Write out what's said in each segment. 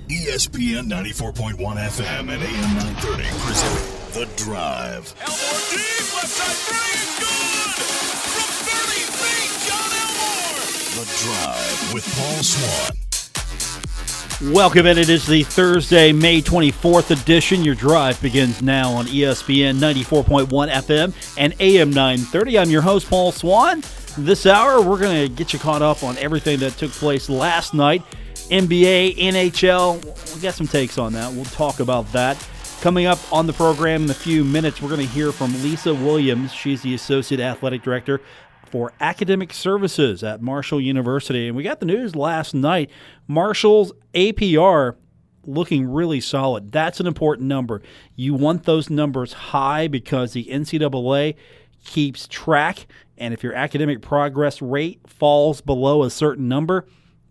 ESPN 94.1 FM and AM 930 present The Drive. Elmore deep, left side three, good! From 30 feet, John Elmore! The Drive with Paul Swann. Welcome in. It is the Thursday, May 24th edition. Your drive begins now on ESPN 94.1 FM and AM 930. I'm your host, Paul Swann. This hour, we're going to get you caught up on everything that took place last night. NBA, NHL, we got some takes on that. We'll talk about that. Coming up on the program in a few minutes, we're going to hear from Lisa Williams. She's the Associate Athletic Director for Academic Services at Marshall University. And we got the news last night. Marshall's APR looking really solid. That's an important number. You want those numbers high because the NCAA keeps track. And if your academic progress rate falls below a certain number,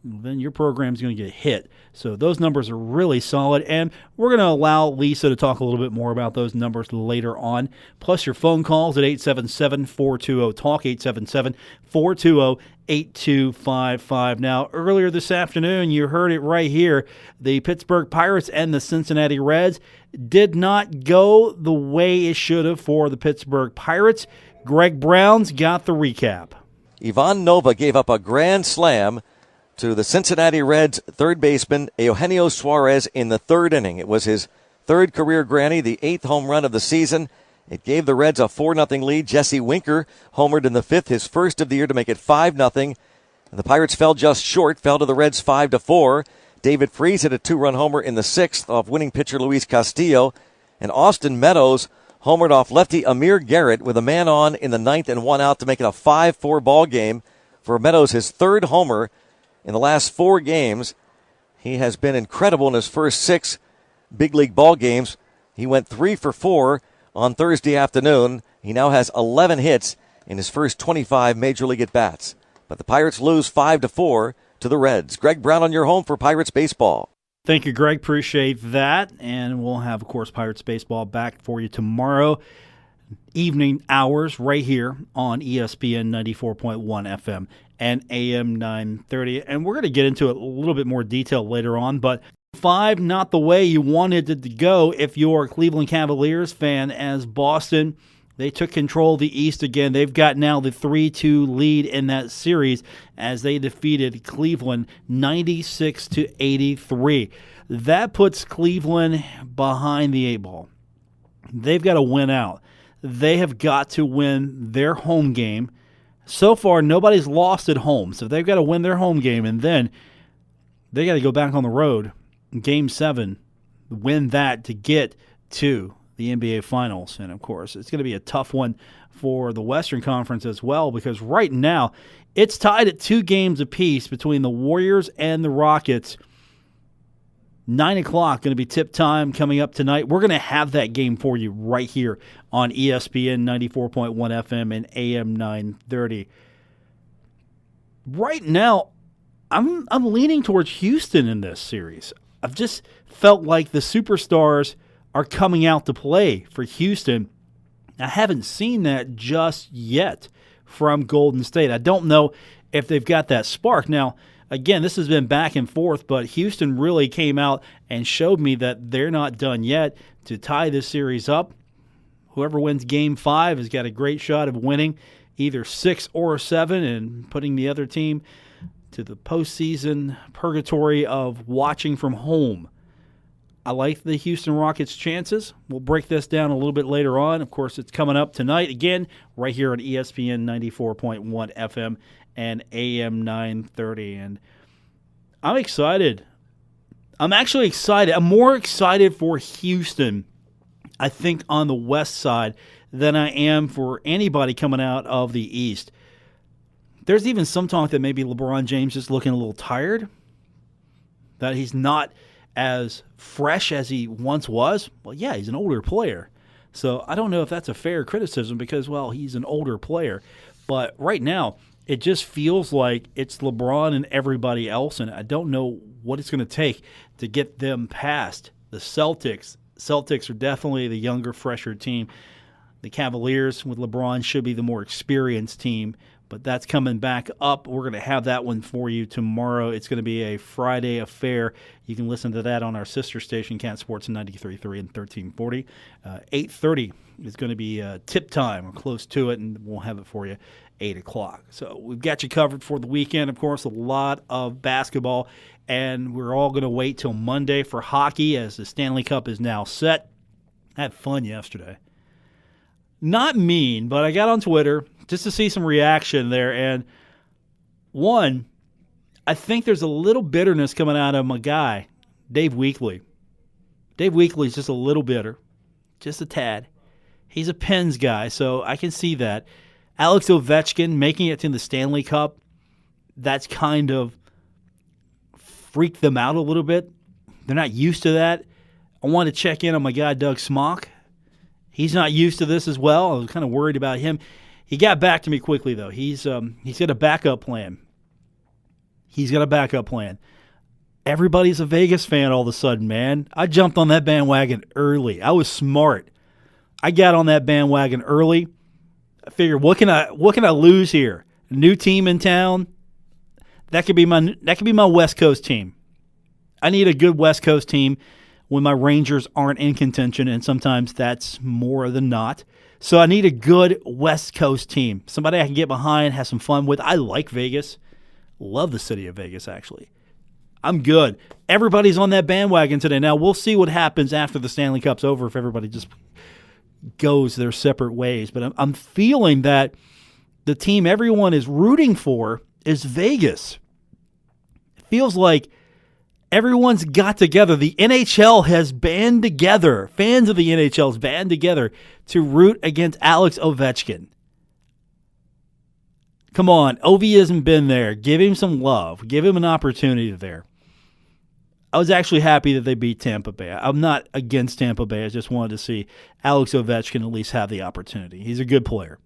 then your program's going to get hit. So those numbers are really solid, and we're going to allow Lisa to talk a little bit more about those numbers later on. Plus your phone calls at 877-420-TALK, 877-420-8255. Now, earlier this afternoon, you heard it right here. The Pittsburgh Pirates and the Cincinnati Reds did not go the way it should have for the Pittsburgh Pirates. Greg Brown's got the recap. Ivan Nova gave up a grand slam to the Cincinnati Reds third baseman Eugenio Suarez in the third inning. It was his third career granny, the eighth home run of the season. It gave the Reds a 4-0 lead. Jesse Winker homered in the fifth, his first of the year, to make it 5-0. And the Pirates fell just short, fell to the Reds 5-4. David Freese hit a two-run homer in the sixth off winning pitcher Luis Castillo. And Austin Meadows homered off lefty Amir Garrett with a man on in the ninth and one out to make it a 5-4 ball game for Meadows, his third homer in the last four games. He has been incredible in his first six big league ball games. He went 3 for 4 on Thursday afternoon. He now has 11 hits in his first 25 major league at-bats. But the Pirates lose 5-4 to the Reds. Greg Brown on your home for Pirates baseball. Thank you, Greg. Appreciate that. And we'll have, of course, Pirates baseball back for you tomorrow evening hours right here on ESPN 94.1 FM and AM 930. And we're going to get into it a little bit more detail later on, but 5 not the way you wanted it to go if you're a Cleveland Cavaliers fan, as Boston, they took control of the East again. They've got now the 3-2 lead in that series as they defeated Cleveland 96-83. That puts Cleveland behind the 8 ball. They've got to win out. They have got to win their home game. So far, nobody's lost at home, so they've got to win their home game, and then they got to go back on the road, Game 7, win that to get to the NBA Finals. And, of course, it's going to be a tough one for the Western Conference as well, because right now it's tied at 2 games apiece between the Warriors and the Rockets. 9 o'clock going to be tip time coming up tonight. We're going to have that game for you right here on ESPN 94.1 FM and AM 930. Right now, I'm leaning towards Houston in this series. I've just felt like the superstars are coming out to play for Houston. I haven't seen that just yet from Golden State. I don't know if they've got that spark. Now, again, this has been back and forth, but Houston really came out and showed me that they're not done yet to tie this series up. Whoever wins Game 5 has got a great shot of winning either 6 or 7 and putting the other team to the postseason purgatory of watching from home. I like the Houston Rockets' chances. We'll break this down a little bit later on. Of course, it's coming up tonight again right here on ESPN 94.1 FM and AM 930. And I'm excited. I'm actually excited. I'm more excited for Houston, I think, on the West side than I am for anybody coming out of the East. There's even some talk that maybe LeBron James is looking a little tired, that he's not as fresh as he once was. Well, yeah, he's an older player. So I don't know if that's a fair criticism because, well, he's an older player. But right now, it just feels like it's LeBron and everybody else, and I don't know what it's going to take to get them past the Celtics. Celtics are definitely the younger, fresher team. The Cavaliers with LeBron should be the more experienced team. But that's coming back up. We're going to have that one for you tomorrow. It's going to be a Friday affair. You can listen to that on our sister station, Cat Sports 93.3 and 1340. 8:30 is going to be tip time or close to it, and we'll have it for you 8 o'clock. So we've got you covered for the weekend. Of course, a lot of basketball, and we're all going to wait till Monday for hockey as the Stanley Cup is now set. I had fun yesterday. Not mean, but I got on Twitter just to see some reaction there. And one, I think there's a little bitterness coming out of my guy, Dave Weekley. Dave Weekley's just a little bitter, just a tad. He's a Pens guy, so I can see that. Alex Ovechkin making it to the Stanley Cup, that's kind of freaked them out a little bit. They're not used to that. I want to check in on my guy, Doug Smock. He's not used to this as well. I was kind of worried about him. He got back to me quickly, though. He's got a backup plan. Everybody's a Vegas fan all of a sudden, man. I jumped on that bandwagon early. I was smart. I got on that bandwagon early. I figured, what can I lose here? A new team in town. That could be my West Coast team. I need a good West Coast team when my Rangers aren't in contention, and sometimes that's more than not. So I need a good West Coast team, somebody I can get behind, have some fun with. I like Vegas. Love the city of Vegas, actually. I'm good. Everybody's on that bandwagon today. Now, we'll see what happens after the Stanley Cup's over if everybody just goes their separate ways. But I'm feeling that the team everyone is rooting for is Vegas. It feels like everyone's got together. The NHL has band together. Fans of the NHL has band together to root against Alex Ovechkin. Come on, Ovi hasn't been there. Give him some love. Give him an opportunity there. I was actually happy that they beat Tampa Bay. I'm not against Tampa Bay. I just wanted to see Alex Ovechkin at least have the opportunity. He's a good player.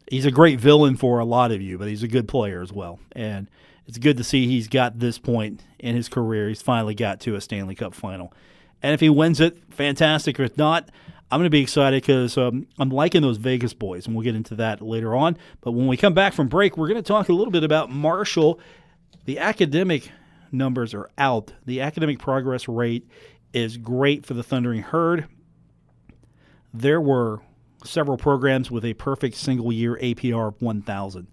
He's a great villain for a lot of you, but he's a good player as well. And it's good to see he's got this point in his career. He's finally got to a Stanley Cup final. And if he wins it, fantastic. If not, I'm going to be excited because I'm liking those Vegas boys, and we'll get into that later on. But when we come back from break, we're going to talk a little bit about Marshall. The academic numbers are out. The academic progress rate is great for the Thundering Herd. There were several programs with a perfect single-year APR of 1,000.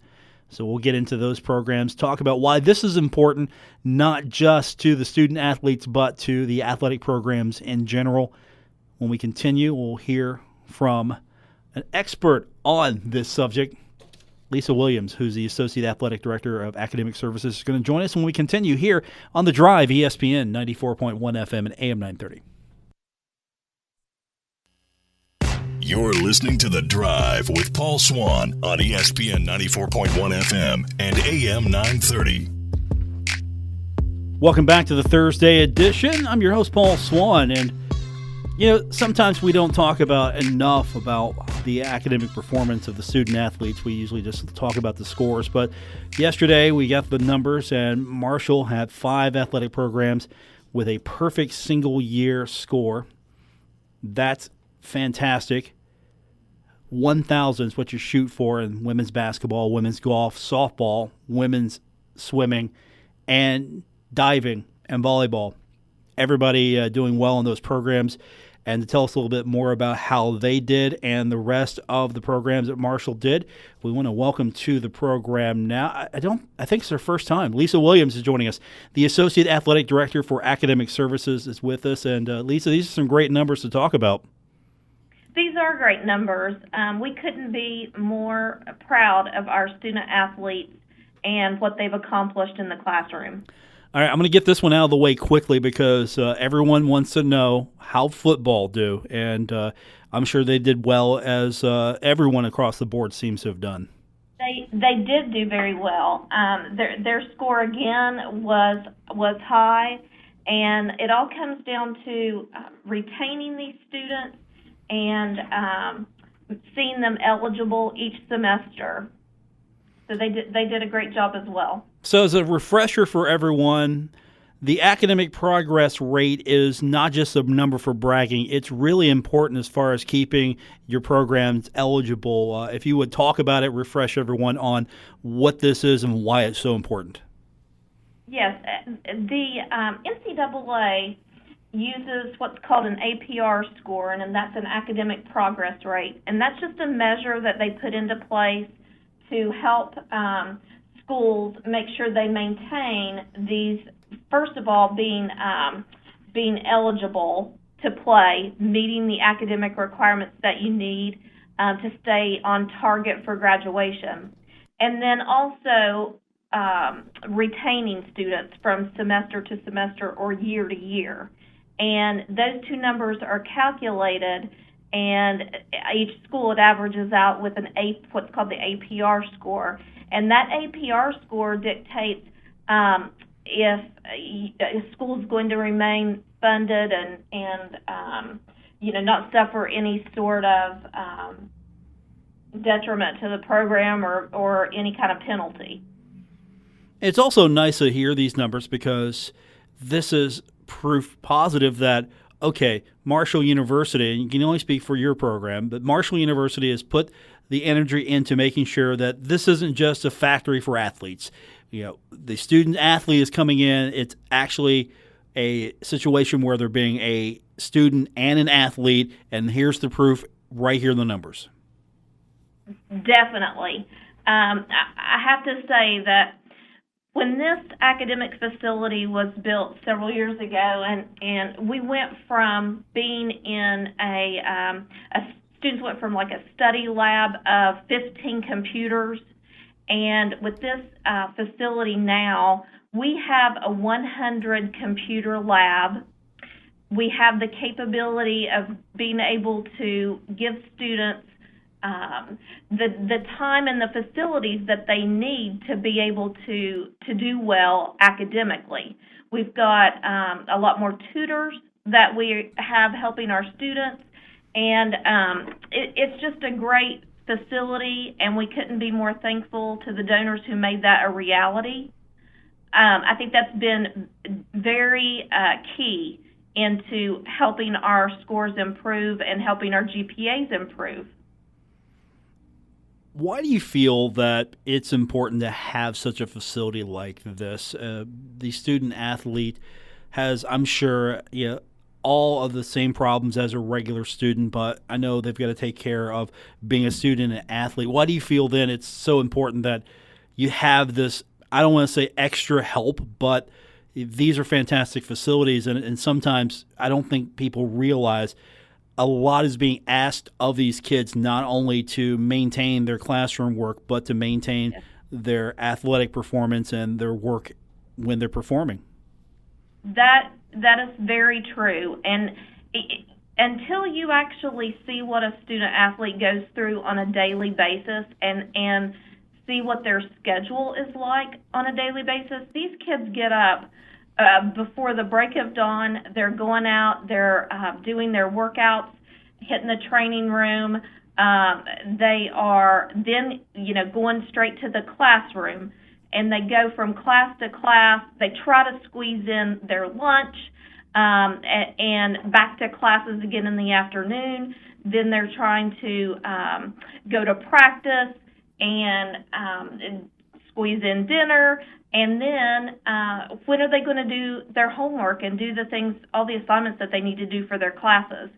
So we'll get into those programs, talk about why this is important, not just to the student-athletes, but to the athletic programs in general. When we continue, we'll hear from an expert on this subject, Lisa Williams, who's the Associate Athletic Director of Academic Services, is going to join us when we continue here on The Drive, ESPN 94.1 FM and AM 930. You're listening to The Drive with Paul Swann on ESPN 94.1 FM and AM 930. Welcome back to the Thursday edition. I'm your host, Paul Swann, and sometimes we don't talk about enough about the academic performance of the student athletes. We usually just talk about the scores. But yesterday we got the numbers, and Marshall had 5 athletic programs with a perfect single-year score. That's fantastic. 1,000 is what you shoot for in women's basketball, women's golf, softball, women's swimming, and diving and volleyball. Everybody doing well in those programs. And to tell us a little bit more about how they did and the rest of the programs that Marshall did, we want to welcome to the program now. I think it's her first time. Lisa Williams is joining us. The Associate Athletic Director for Academic Services is with us. And Lisa, these are some great numbers to talk about. These are great numbers. We couldn't be more proud of our student athletes and what they've accomplished in the classroom. All right, I'm going to get this one out of the way quickly because everyone wants to know how football do, and I'm sure they did well, as everyone across the board seems to have done. They did do very well. Their score again was high, and it all comes down to retaining these students and seeing them eligible each semester. So they did a great job as well. So as a refresher for everyone, the academic progress rate is not just a number for bragging. It's really important as far as keeping your programs eligible. If you would talk about it, refresh everyone on what this is and why it's so important. Yes, the NCAA uses what's called an APR score, and that's an academic progress rate. And that's just a measure that they put into place to help schools make sure they maintain these, first of all, being eligible to play, meeting the academic requirements that you need to stay on target for graduation. And then also retaining students from semester to semester or year to year. And those two numbers are calculated, and each school, it averages out with what's called the APR score. And that APR score dictates if a school is going to remain funded and not suffer any sort of detriment to the program or any kind of penalty. It's also nice to hear these numbers because this is proof positive that, okay, Marshall University, and you can only speak for your program, but Marshall University has put the energy into making sure that this isn't just a factory for athletes. The student athlete is coming in. It's actually a situation where they're being a student and an athlete, and here's the proof right here in the numbers. Definitely. I have to say that when this academic facility was built several years ago, and we went from being in students went from like a study lab of 15 computers, and with this facility now, we have a 100 computer lab. We have the capability of being able to give students the time and the facilities that they need to be able to do well academically. We've got a lot more tutors that we have helping our students, and it's just a great facility, and we couldn't be more thankful to the donors who made that a reality. I think that's been very key into helping our scores improve and helping our GPAs improve. Why do you feel that it's important to have such a facility like this? The student athlete has, I'm sure, all of the same problems as a regular student, but I know they've got to take care of being a student and an athlete. Why do you feel then it's so important that you have this, I don't want to say extra help, but these are fantastic facilities, and sometimes I don't think people realize a lot is being asked of these kids, not only to maintain their classroom work, but to maintain their athletic performance and their work when they're performing. That is very true. And until you actually see what a student athlete goes through on a daily basis and see what their schedule is like on a daily basis, these kids get up before the break of dawn. They're going out, they're doing their workouts, hitting the training room. They are then, going straight to the classroom, and they go from class to class. They try to squeeze in their lunch and back to classes again in the afternoon. Then they're trying to go to practice and squeeze in dinner. And then when are they going to do their homework and do the things, all the assignments that they need to do for their classes?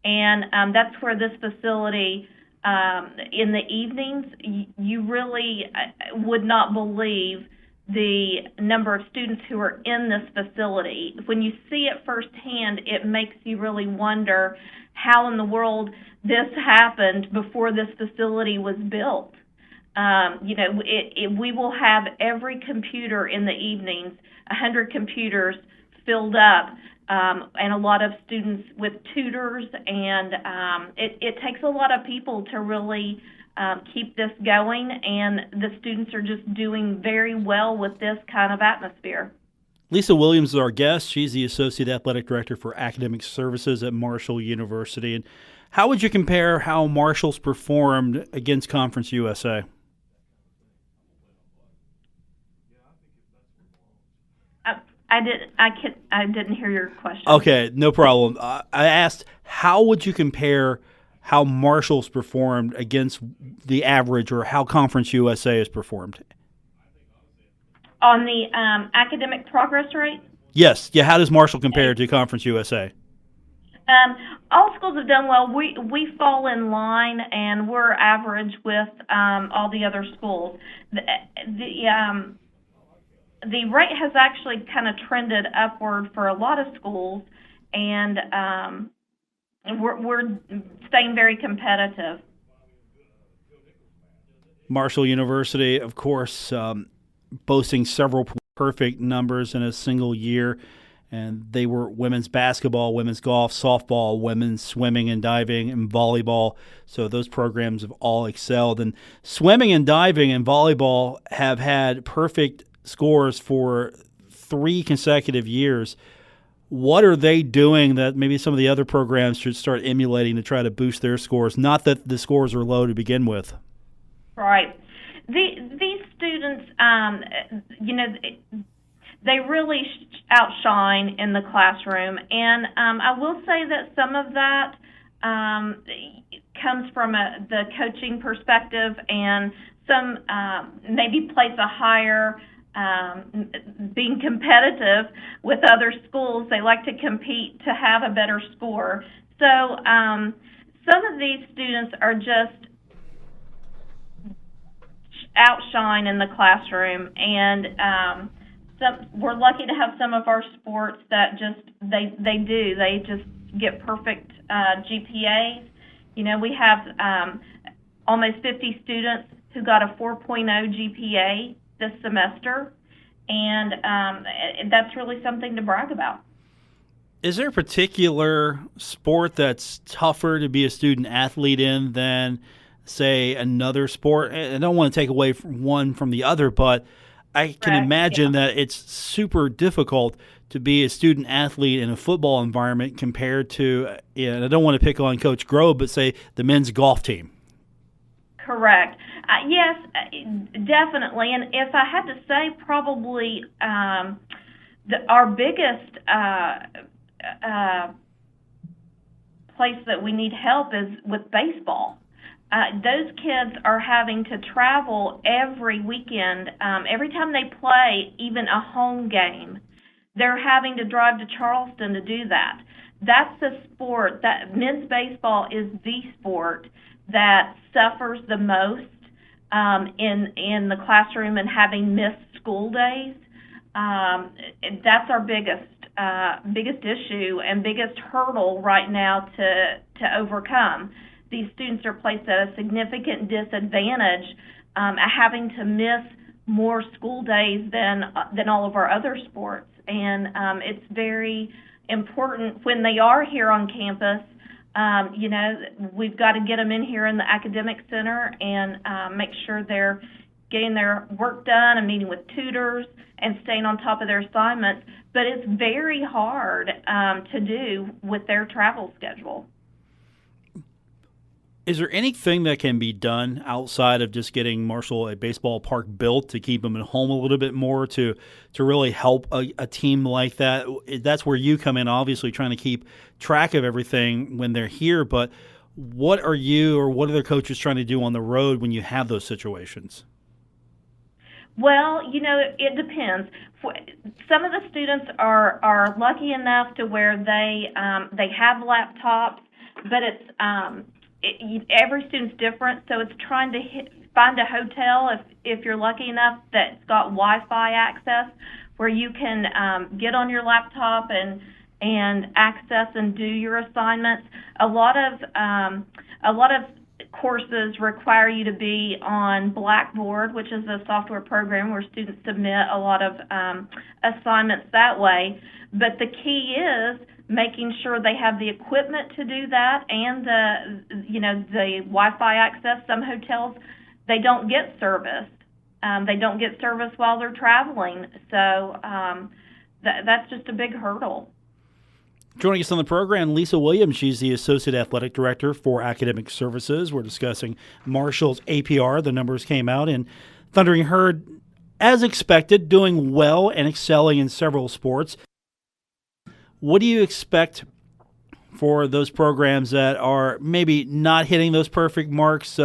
And that's where this facility, in the evenings, you really would not believe the number of students who are in this facility. When you see it firsthand, it makes you really wonder how in the world this happened before this facility was built. We will have every computer in the evenings, 100 computers filled up, and a lot of students with tutors, and it takes a lot of people to really keep this going, and the students are just doing very well with this kind of atmosphere. Lisa Williams is our guest. She's the Associate Athletic Director for Academic Services at Marshall University. And how would you compare how Marshall's performed against Conference USA? I didn't hear your question. Okay, no problem. I asked, how would you compare how Marshall's performed against the average, or how Conference USA has performed? On the academic progress rate? Yes. Yeah. How does Marshall compare to Conference USA? All schools have done well. We fall in line, and we're average with all the other schools. The rate has actually kind of trended upward for a lot of schools, and we're staying very competitive. Marshall University, of course, boasting several perfect numbers in a single year. And they were women's basketball, women's golf, softball, women's swimming and diving, and volleyball. So those programs have all excelled. And swimming and diving and volleyball have had perfect scores for 3 consecutive years. What are they doing that maybe some of the other programs should start emulating to try to boost their scores? Not that the scores are low to begin with. Right. These students, they really outshine in the classroom, and I will say that some of that comes from the coaching perspective, and some maybe place a higher being competitive with other schools. They like to compete to have a better score. So some of these students are just outshine in the classroom, and we're lucky to have some of our sports that they just get perfect GPAs. We have almost 50 students who got a 4.0 GPA this semester, and that's really something to brag about. Is there a particular sport that's tougher to be a student athlete in than, say, another sport? I don't want to take away from one from the other, but I can imagine that it's super difficult to be a student athlete in a football environment compared to, and I don't want to pick on Coach Grove, but say the men's golf team. Correct. Yes, definitely. And if I had to say, probably our biggest place that we need help is with baseball. Those kids are having to travel every weekend. Every time they play, even a home game, they're having to drive to Charleston to do that. That's the sport that men's baseball is the sport that suffers the most in the classroom and having missed school days. That's our biggest issue and biggest hurdle right now to overcome. These students are placed at a significant disadvantage at having to miss more school days than all of our other sports. And it's very important when they are here on campus. We've got to get them in here in the academic center and make sure they're getting their work done and meeting with tutors and staying on top of their assignments. But it's very hard to do with their travel schedule. Is there anything that can be done outside of just getting Marshall a baseball park built to keep them at home a little bit more to really help a team like that? That's where you come in, obviously trying to keep track of everything when they're here. But what are you or what are the coaches trying to do on the road when you have those situations? Well, it depends. Some of the students are lucky enough to where they have laptops, but it's every student's different, so it's trying to find a hotel if you're lucky enough that's got Wi-Fi access where you can get on your laptop and access and do your assignments. A lot of courses require you to be on Blackboard, which is a software program where students submit a lot of assignments that way. But the key is making sure they have the equipment to do that and the Wi-Fi access. Some hotels, they don't get service. They don't get service while they're traveling. So that's just a big hurdle. Joining us on the program, Lisa Williams. She's the Associate Athletic Director for Academic Services. We're discussing Marshall's APR. The numbers came out, and Thundering Herd as expected, doing well and excelling in several sports. What do you expect for those programs that are maybe not hitting those perfect marks?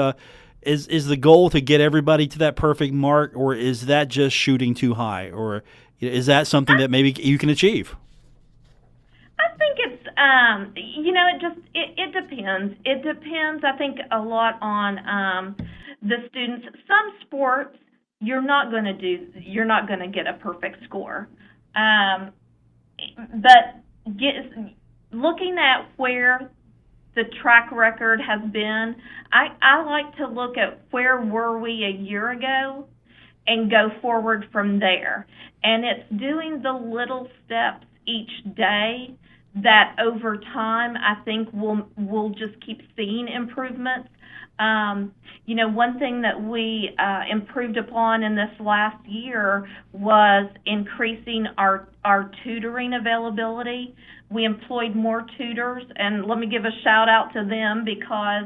Is the goal to get everybody to that perfect mark, or is that just shooting too high, or is that something that maybe you can achieve? I think it's, it depends. It depends, I think, a lot on the students. Some sports, you're not going to get a perfect score. But looking at where the track record has been, I like to look at where were we a year ago and go forward from there. And it's doing the little steps each day that over time I think we'll just keep seeing improvements. One thing that we improved upon in this last year was increasing our tutoring availability. We employed more tutors, and let me give a shout out to them because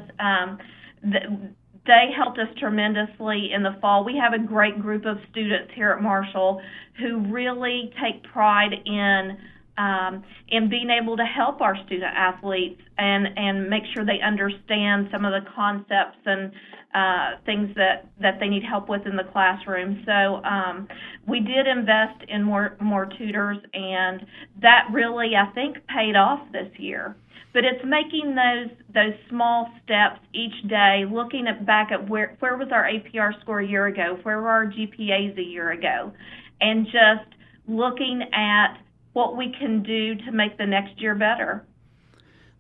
they helped us tremendously in the fall. We have a great group of students here at Marshall who really take pride in being able to help our student athletes and make sure they understand some of the concepts and things that they need help with in the classroom. So we did invest in more tutors, and that really, I think, paid off this year. But it's making those small steps each day, looking back at where was our APR score a year ago, where were our GPAs a year ago, and just looking at what we can do to make the next year better.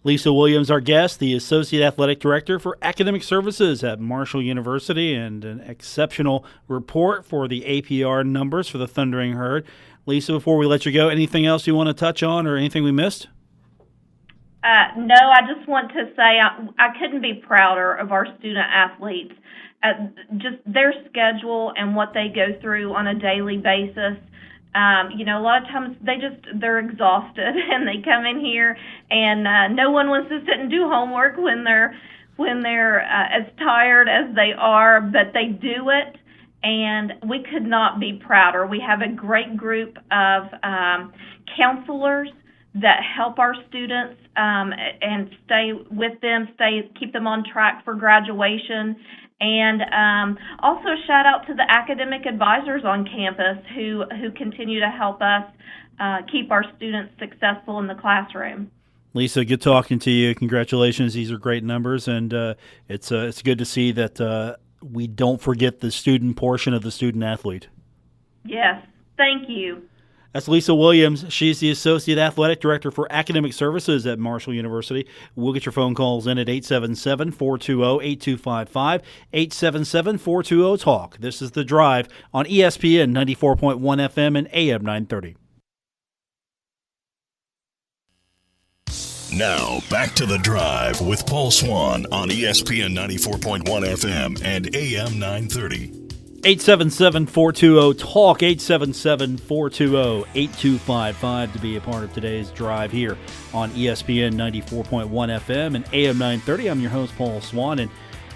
Lisa Williams, our guest, the Associate Athletic Director for Academic Services at Marshall University, and an exceptional report for the APR numbers for the Thundering Herd. Lisa, before we let you go, anything else you want to touch on or anything we missed? No, I just want to say I couldn't be prouder of our student athletes. Just their schedule and what they go through on a daily basis. A lot of times they're exhausted and they come in here and no one wants to sit and do homework when they're as tired as they are, but they do it, and we could not be prouder. We have a great group of counselors that help our students and stay with them, keep them on track for graduation. And also a shout out to the academic advisors on campus who continue to help us keep our students successful in the classroom. Lisa, good talking to you. Congratulations. These are great numbers, and it's good to see that we don't forget the student portion of the student athlete. Yes, thank you. That's Lisa Williams. She's the Associate Athletic Director for Academic Services at Marshall University. We'll get your phone calls in at 877-420-8255, 877-420-TALK. This is The Drive on ESPN 94.1 FM and AM 930. Now, back to The Drive with Paul Swann on ESPN 94.1 FM and AM 930. 877-420-TALK, 877-420-8255 to be a part of today's drive here on ESPN 94.1 FM and AM 930. I'm your host, Paul Swann, and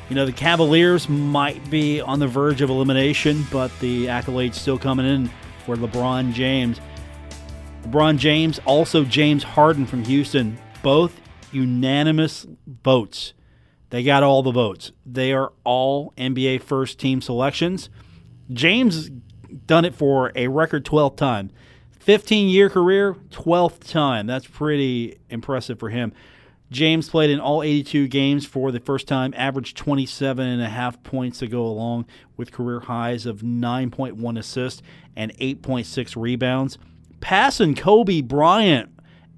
the Cavaliers might be on the verge of elimination, but the accolades still coming in for LeBron James. LeBron James, also James Harden from Houston, both unanimous votes. They got all the votes. They are all NBA first-team selections. James done it for a record 12th time. 15-year career, 12th time. That's pretty impressive for him. James played in all 82 games for the first time, averaged 27.5 points to go along with career highs of 9.1 assists and 8.6 rebounds. Passing Kobe Bryant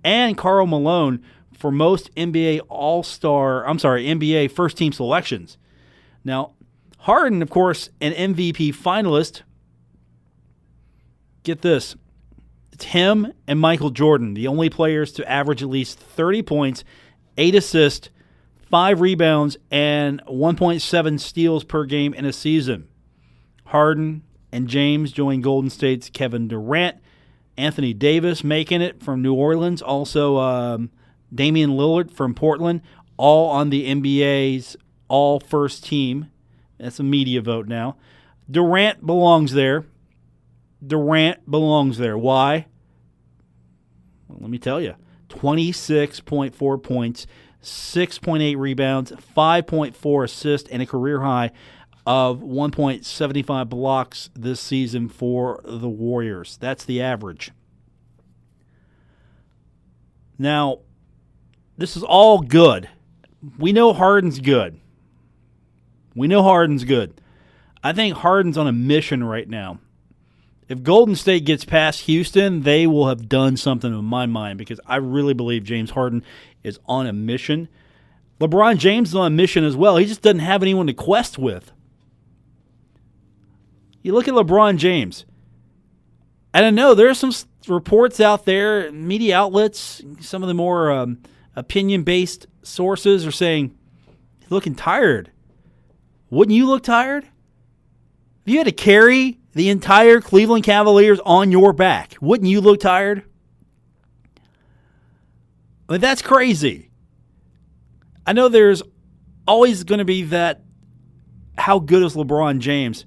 and Karl Malone for most NBA NBA first-team selections. Now, Harden, of course, an MVP finalist. Get this. It's him and Michael Jordan, the only players to average at least 30 points, 8 assists, 5 rebounds, and 1.7 steals per game in a season. Harden and James join Golden State's Kevin Durant, Anthony Davis making it from New Orleans, also Damian Lillard from Portland, all on the NBA's all-first team. That's a media vote now. Durant belongs there. Durant belongs there. Why? Well, let me tell you. 26.4 points, 6.8 rebounds, 5.4 assists, and a career high of 1.75 blocks this season for the Warriors. That's the average. Now, this is all good. We know Harden's good. I think Harden's on a mission right now. If Golden State gets past Houston, they will have done something in my mind because I really believe James Harden is on a mission. LeBron James is on a mission as well. He just doesn't have anyone to quest with. You look at LeBron James. I don't know. There are some reports out there, media outlets, some of the more opinion-based sources are saying he's looking tired. Wouldn't you look tired? If you had to carry the entire Cleveland Cavaliers on your back, wouldn't you look tired? I mean, that's crazy. I know there's always going to be that, how good is LeBron James?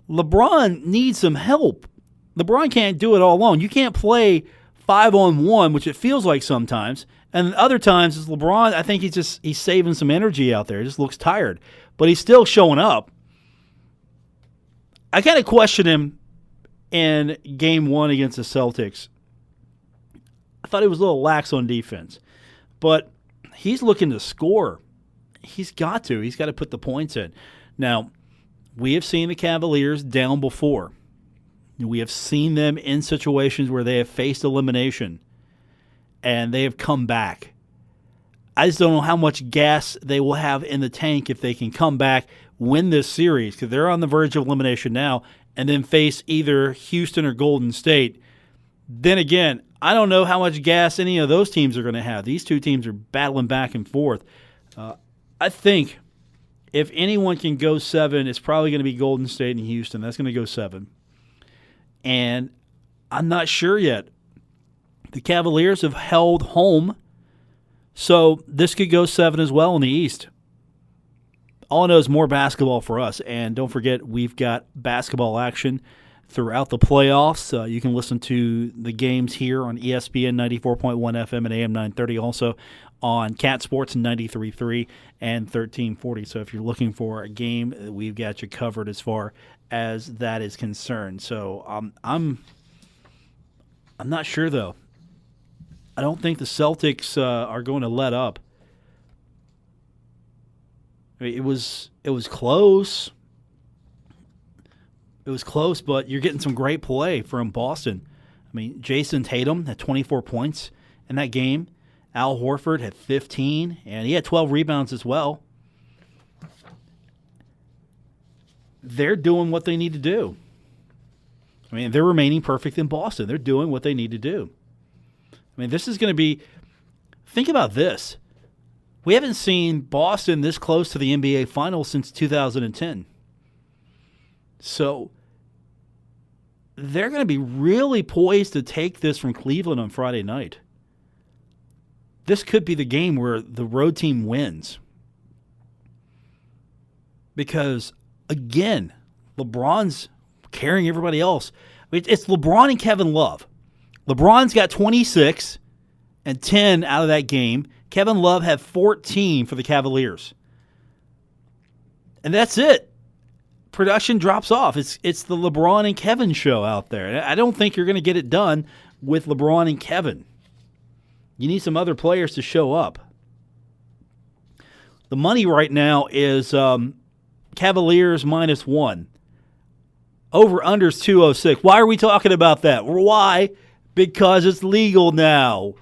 LeBron needs some help. LeBron can't do it all alone. You can't play 5-on-1, which it feels like sometimes. And other times, it's LeBron, I think he's saving some energy out there. He just looks tired. But he's still showing up. I kind of question him in Game 1 against the Celtics. I thought he was a little lax on defense. But he's looking to score. He's got to. He's got to put the points in. Now, we have seen the Cavaliers down before. We have seen them in situations where they have faced elimination, and they have come back. I just don't know how much gas they will have in the tank if they can come back, win this series, because they're on the verge of elimination now, and then face either Houston or Golden State. Then again, I don't know how much gas any of those teams are going to have. These two teams are battling back and forth. I think if anyone can go 7, it's probably going to be Golden State and Houston. That's going to go 7. And I'm not sure yet. The Cavaliers have held home, so this could go 7 as well in the East. All I know is more basketball for us. And don't forget, we've got basketball action throughout the playoffs. You can listen to the games here on ESPN 94.1 FM and AM 930, also on Cat Sports 93.3 and 1340. So if you're looking for a game, we've got you covered as far as that is concerned. So I'm not sure, though. I don't think the Celtics are going to let up. I mean, it was close. It was close, but you're getting some great play from Boston. I mean, Jason Tatum had 24 points in that game. Al Horford had 15, and he had 12 rebounds as well. They're doing what they need to do. I mean, they're remaining perfect in Boston. They're doing what they need to do. I mean, this is going to be – think about this. We haven't seen Boston this close to the NBA Finals since 2010. So they're going to be really poised to take this from Cleveland on Friday night. This could be the game where the road team wins. Because, again, LeBron's carrying everybody else. I mean, it's LeBron and Kevin Love. LeBron's got 26 and 10 out of that game. Kevin Love had 14 for the Cavaliers. And that's it. Production drops off. It's the LeBron and Kevin show out there. I don't think you're going to get it done with LeBron and Kevin. You need some other players to show up. The money right now is Cavaliers -1. Over-under's 206. Why are we talking about that? Why? Because it's legal now.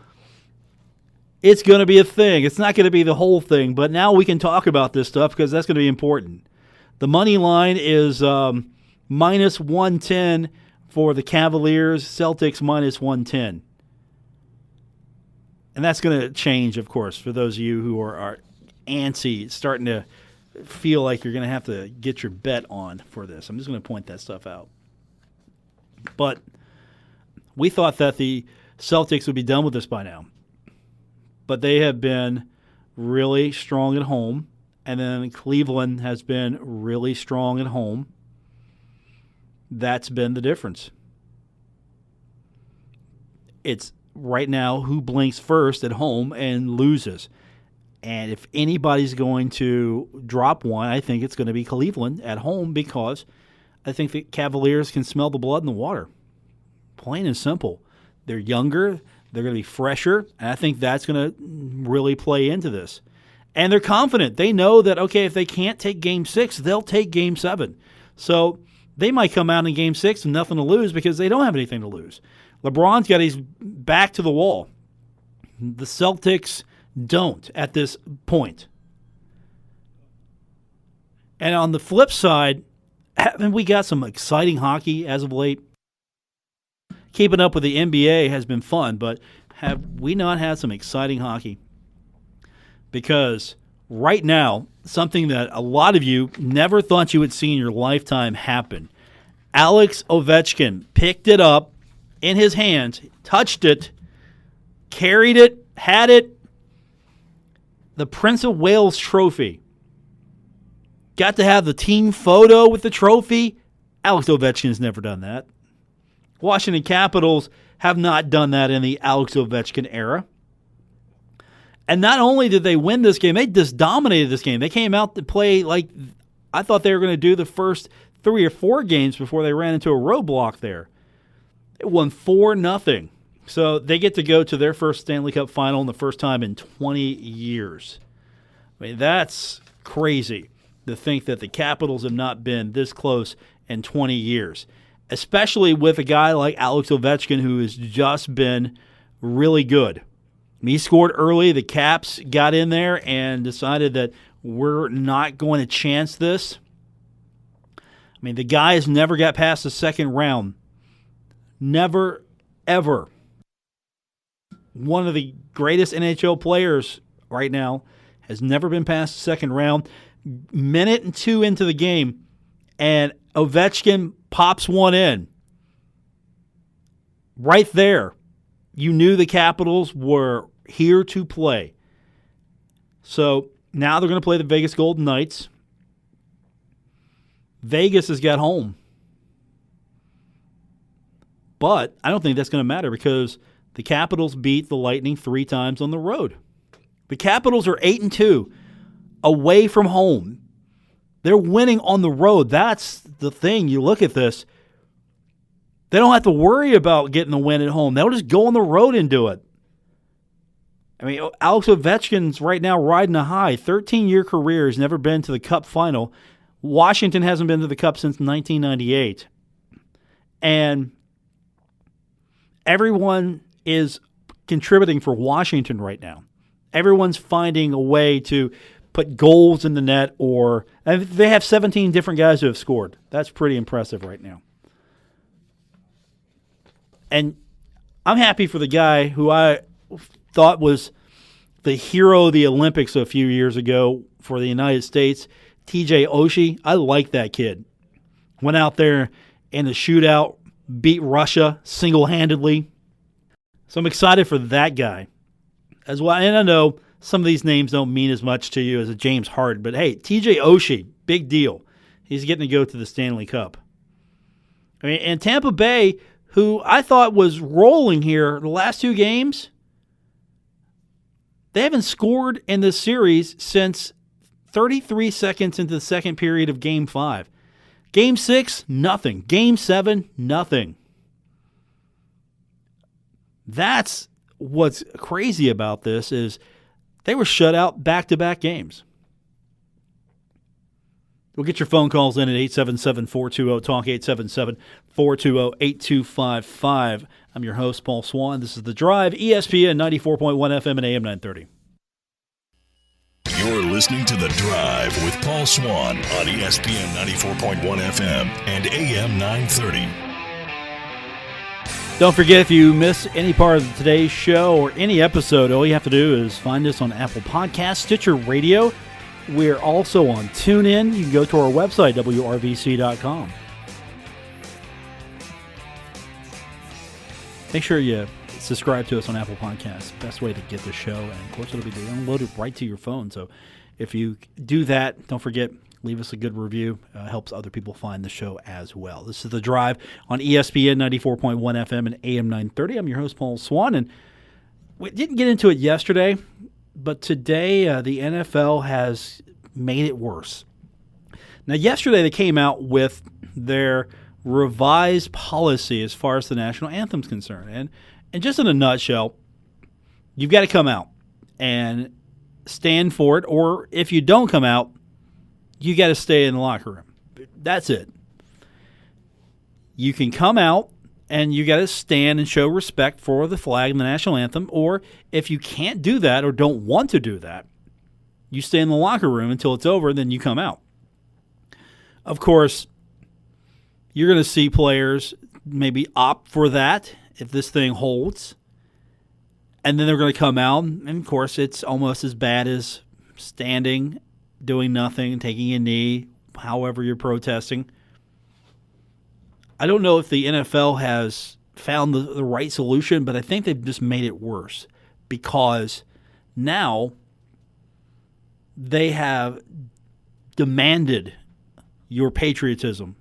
It's going to be a thing. It's not going to be the whole thing, but now we can talk about this stuff because that's going to be important. The money line is -110 for the Cavaliers, Celtics -110. And that's going to change, of course, for those of you who are antsy, starting to feel like you're going to have to get your bet on for this. I'm just going to point that stuff out. But we thought that the Celtics would be done with this by now. But they have been really strong at home. And then Cleveland has been really strong at home. That's been the difference. It's right now who blinks first at home and loses. And if anybody's going to drop one, I think it's going to be Cleveland at home, because I think the Cavaliers can smell the blood in the water. Plain and simple. They're younger. They're going to be fresher. And I think that's going to really play into this. And they're confident. They know that, okay, if they can't take Game 6, they'll take Game 7. So they might come out in Game 6 with nothing to lose because they don't have anything to lose. LeBron's got his back to the wall. The Celtics don't at this point. And on the flip side, haven't we got some exciting hockey as of late? Keeping up with the NBA has been fun, but have we not had some exciting hockey? Because right now, something that a lot of you never thought you would see in your lifetime happen. Alex Ovechkin picked it up in his hands, touched it, carried it, had it. The Prince of Wales trophy. Got to have the team photo with the trophy. Alex Ovechkin's never done that. Washington Capitals have not done that in the Alex Ovechkin era. And not only did they win this game, they just dominated this game. They came out to play like I thought they were going to do the first 3 or 4 games before they ran into a roadblock there. They won 4-0. So they get to go to their first Stanley Cup final in the first time in 20 years. I mean, that's crazy to think that the Capitals have not been this close in 20 years, especially with a guy like Alex Ovechkin who has just been really good. He scored early. The Caps got in there and decided that we're not going to chance this. I mean, the guy has never got past the second round. Never, ever. One of the greatest NHL players right now has never been past the second round. Minute and 2 into the game, and Ovechkin pops one in. Right there, you knew the Capitals were here to play. So now they're going to play the Vegas Golden Knights. Vegas has got home. But I don't think that's going to matter because the Capitals beat the Lightning 3 times on the road. The Capitals are 8-2 away from home. They're winning on the road. That's the thing. You look at this. They don't have to worry about getting the win at home. They'll just go on the road and do it. I mean, Alex Ovechkin's right now riding a high. 13-year career. He's never been to the Cup final. Washington hasn't been to the Cup since 1998. And everyone is contributing for Washington right now. Everyone's finding a way to put goals in the net, and they have 17 different guys who have scored. That's pretty impressive right now. And I'm happy for the guy who I thought was the hero of the Olympics a few years ago for the United States, TJ Oshie. I like that kid. Went out there in the shootout, beat Russia single-handedly. So I'm excited for that guy as well. And I know some of these names don't mean as much to you as a James Harden, but hey, TJ Oshie, big deal. He's getting to go to the Stanley Cup. I mean, and Tampa Bay, who I thought was rolling here the last 2 games, they haven't scored in this series since 33 seconds into the second period of Game 5. Game 6, nothing. Game 7, nothing. That's what's crazy about this is they were shut out back-to-back games. We'll get your phone calls in at 877-420-TALK, 877-420-8255. I'm your host, Paul Swann. This is The Drive, ESPN 94.1 FM and AM 930. You're listening to The Drive with Paul Swann on ESPN 94.1 FM and AM 930. Don't forget, if you miss any part of today's show or any episode, all you have to do is find us on Apple Podcasts, Stitcher Radio. We're also on TuneIn. You can go to our website, WRVC.com. Make sure you subscribe to us on Apple Podcasts. Best way to get the show. And, of course, it'll be downloaded right to your phone. So if you do that, don't forget, leave us a good review. Helps other people find the show as well. This is The Drive on ESPN 94.1 FM and AM 930. I'm your host, Paul Swann, and we didn't get into it yesterday, but today the NFL has made it worse. Now, yesterday they came out with their revised policy as far as the national anthem is concerned. And just in a nutshell, you've got to come out and stand for it, or if you don't come out, you got to stay in the locker room. That's it. You can come out and you got to stand and show respect for the flag and the national anthem, or if you can't do that or don't want to do that, you stay in the locker room until it's over, then you come out. Of course, you're going to see players maybe opt for that if this thing holds, and then they're going to come out, and of course it's almost as bad as standing, doing nothing, taking a knee, however you're protesting. I don't know if the NFL has found the right solution, but I think they've just made it worse because now they have demanded your patriotism.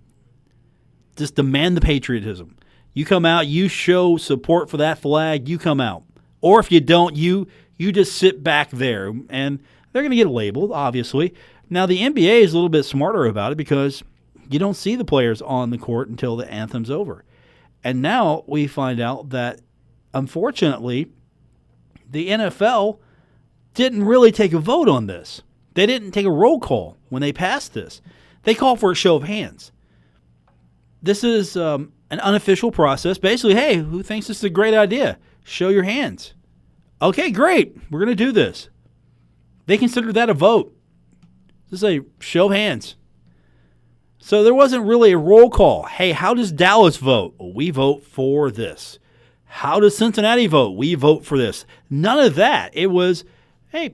Just demand the patriotism. You come out, you show support for that flag, you come out. Or if you don't, you just sit back there, and they're going to get labeled, obviously. Now, the NBA is a little bit smarter about it because you don't see the players on the court until the anthem's over. And now we find out that, unfortunately, the NFL didn't really take a vote on this. They didn't take a roll call when they passed this. They called for a show of hands. This is an unofficial process. Basically, hey, who thinks this is a great idea? Show your hands. Okay, great. We're going to do this. They considered that a vote. This is a show of hands. So there wasn't really a roll call. Hey, how does Dallas vote? Well, we vote for this. How does Cincinnati vote? We vote for this. None of that. It was, hey,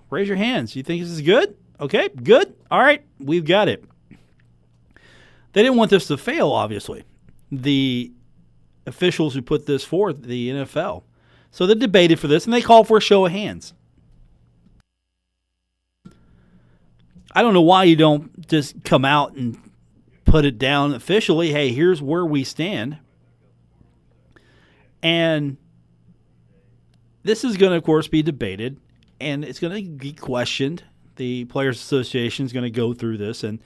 raise your hands. You think this is good? Okay, good. All right, we've got it. They didn't want this to fail, obviously. The officials who put this forth, the NFL. So they debated for this, and they called for a show of hands. I don't know why you don't just come out and put it down officially. Hey, here's where we stand. And this is going to, of course, be debated, and it's going to be questioned. The Players Association is going to go through this, and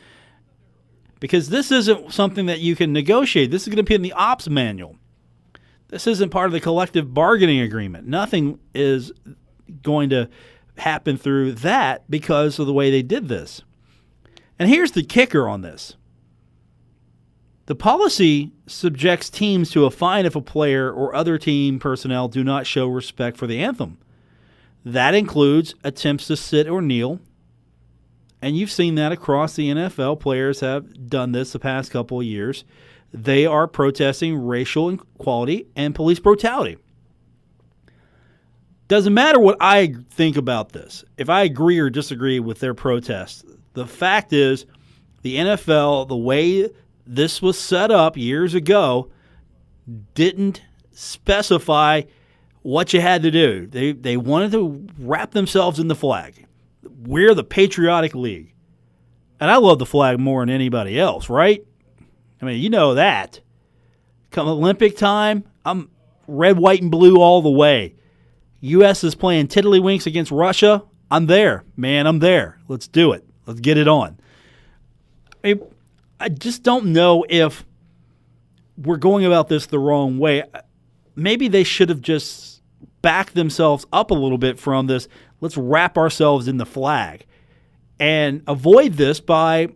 because this isn't something that you can negotiate. This is going to be in the ops manual. This isn't part of the collective bargaining agreement. Nothing is going to happen through that because of the way they did this. And here's the kicker on this. The policy subjects teams to a fine if a player or other team personnel do not show respect for the anthem. That includes attempts to sit or kneel. And you've seen that across the NFL. Players have done this the past couple of years. They are protesting racial inequality and police brutality. Doesn't matter what I think about this. If I agree or disagree with their protest, the fact is the NFL, the way this was set up years ago, didn't specify what you had to do. They wanted to wrap themselves in the flag. We're the patriotic league. And I love the flag more than anybody else, right? I mean, you know that. Come Olympic time, I'm red, white, and blue all the way. U.S. is playing tiddlywinks against Russia. I'm there, man. I'm there. Let's do it. Let's get it on. I just don't know if we're going about this the wrong way. Maybe they should have just backed themselves up a little bit from this. Let's wrap ourselves in the flag and avoid this by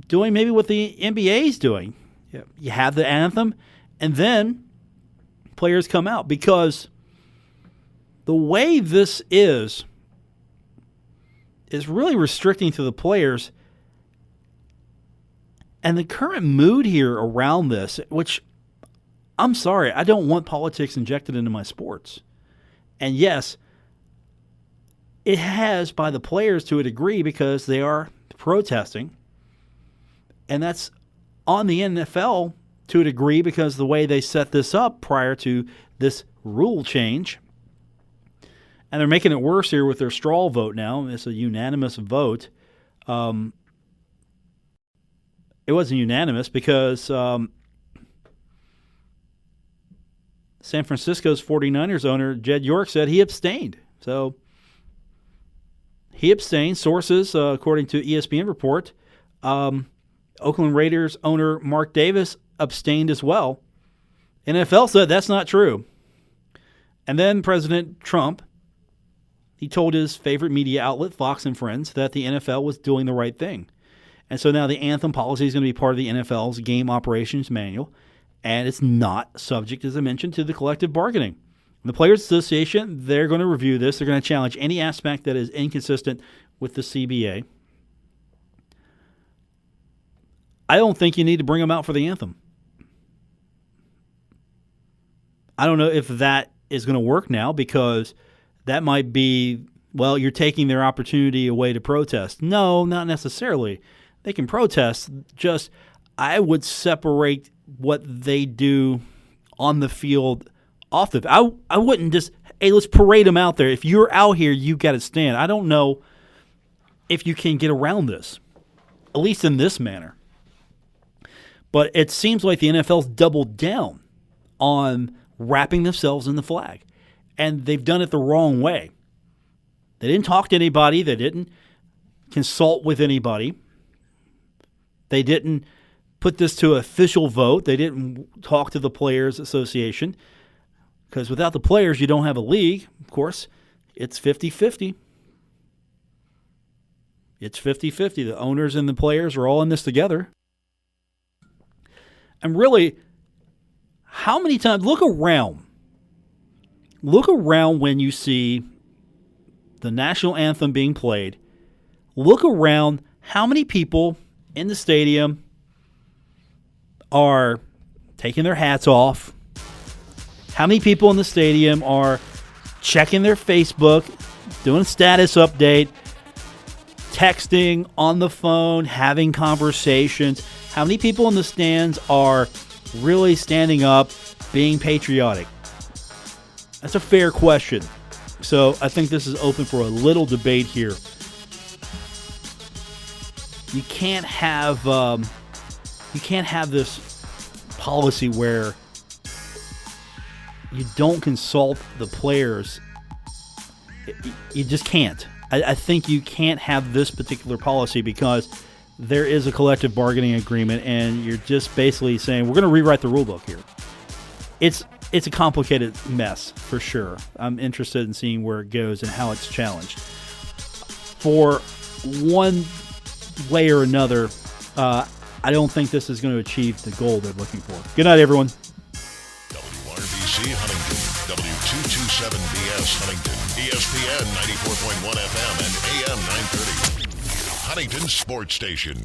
doing maybe what the NBA is doing. You have the anthem, and then players come out, because the way this is really restricting to the players. And the current mood here around this, which, I'm sorry, I don't want politics injected into my sports. And yes, it has by the players to a degree because they are protesting. And that's on the NFL to a degree because the way they set this up prior to this rule change. And they're making it worse here with their straw vote now. It's a unanimous vote. It wasn't unanimous because San Francisco's 49ers owner, Jed York, said he abstained. So he abstained. Sources, according to ESPN report, Oakland Raiders owner Mark Davis abstained as well. NFL said that's not true. And then President Trump, he told his favorite media outlet, Fox and Friends, that the NFL was doing the right thing. And so now the anthem policy is going to be part of the NFL's game operations manual, and it's not subject, as I mentioned, to the collective bargaining. The Players Association, they're going to review this. They're going to challenge any aspect that is inconsistent with the CBA. I don't think you need to bring them out for the anthem. I don't know if that is going to work now, because that might be, well, you're taking their opportunity away to protest. No, not necessarily. They can protest. Just, I would separate what they do on the field off the field. I wouldn't just, hey, let's parade them out there. If you're out here, you got to stand. I don't know if you can get around this, at least in this manner. But it seems like the NFL's doubled down on wrapping themselves in the flag. And they've done it the wrong way. They didn't talk to anybody. They didn't consult with anybody. They didn't put this to official vote. They didn't talk to the Players Association. Because without the players, you don't have a league. Of course, it's 50-50. It's 50-50. The owners and the players are all in this together. And really, how many times, look around when you see the national anthem being played. Look around how many people in the stadium are taking their hats off. How many people in the stadium are checking their Facebook, doing a status update, texting on the phone, having conversations. How many people in the stands are really standing up, being patriotic? That's a fair question. So I think this is open for a little debate here. You can't have this policy where you don't consult the players. You just can't. I think you can't have this particular policy because there is a collective bargaining agreement, and you're just basically saying we're going to rewrite the rule book here. It's a complicated mess for sure. I'm interested in seeing where it goes and how it's challenged. For one way or another, I don't think this is going to achieve the goal they're looking for. Good night, everyone. WRBC Huntington, W227BS Huntington, ESPN 94.1 FM and AM 930. Huntington Sports Station.